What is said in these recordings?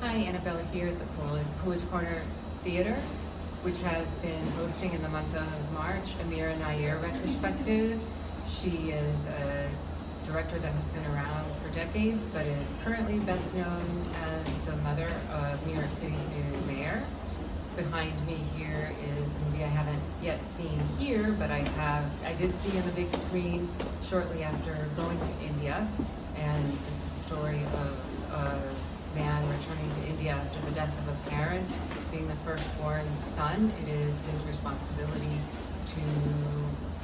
Hi, Annabella here at the Coolidge Corner Theater, which has been hosting in the month of March a Mira Nair retrospective. She is a director that has been around for decades, but is currently best known as the mother of New York City's new mayor. Behind me here is a movie I haven't yet seen here, but I did see on the big screen shortly after going to India. And this is the story of a man returning to India after the death of a parent. Being the firstborn son, it is his responsibility to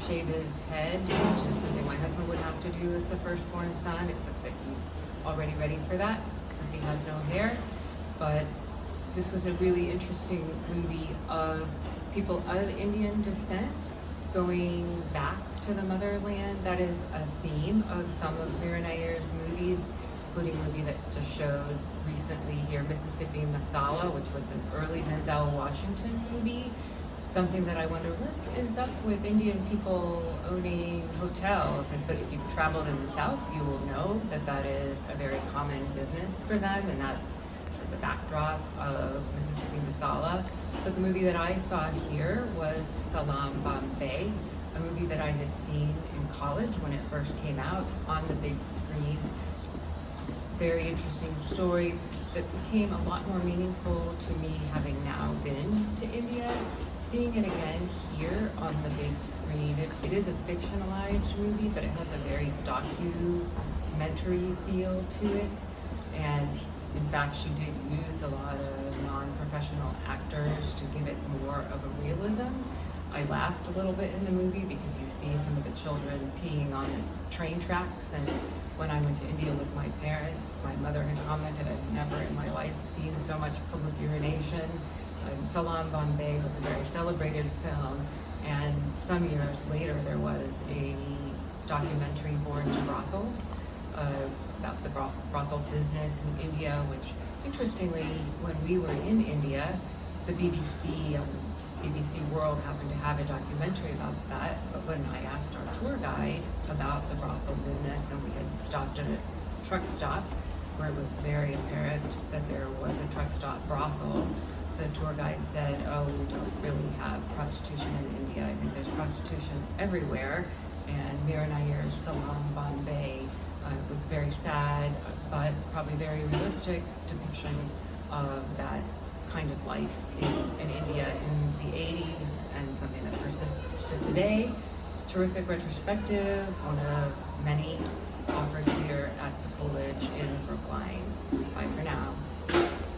shave his head, which is something my husband would have to do as the firstborn son, except that he's already ready for that since he has no hair. But this was a really interesting movie of people of Indian descent going back to the motherland. That is a theme of some of Mira Nair's movies, including a movie that just showed recently here, Mississippi Masala, which was an early Denzel Washington movie. Something that I wonder, what is up with Indian people owning hotels? But if you've traveled in the South, you will know that that is a very common business for them, and that's the backdrop of Mississippi Masala. But the movie that I saw here was Salaam Bombay, a movie that I had seen in college when it first came out on the big screen. Very interesting story that became a lot more meaningful to me having now been to India. Seeing it again here on the big screen, it is a fictionalized movie, but it has a very documentary feel to it. And in fact, she did use a lot of non-professional actors to give it more of a realism. I laughed a little bit in the movie because you see some of the children peeing on the train tracks, and when I went to India with my parents, my mother had commented, I've never in my life seen so much public urination. Salaam Bombay was a very celebrated film, and some years later there was a documentary, Born to Brothels, about the brothel business in India, which interestingly, when we were in India, the BBC World happened to have a documentary about that. But when I asked our tour guide about the brothel business, and we had stopped at a truck stop where it was very apparent that there was a truck stop brothel, the tour guide said, oh, we don't really have prostitution in India. I think there's prostitution everywhere. And Mira Nair's Salaam Bombay was very sad, but probably very realistic depiction of that kind of life in India in the 80s, and something that persists to today. Terrific retrospective, one of many offered here at the Coolidge in Brookline. Bye for now.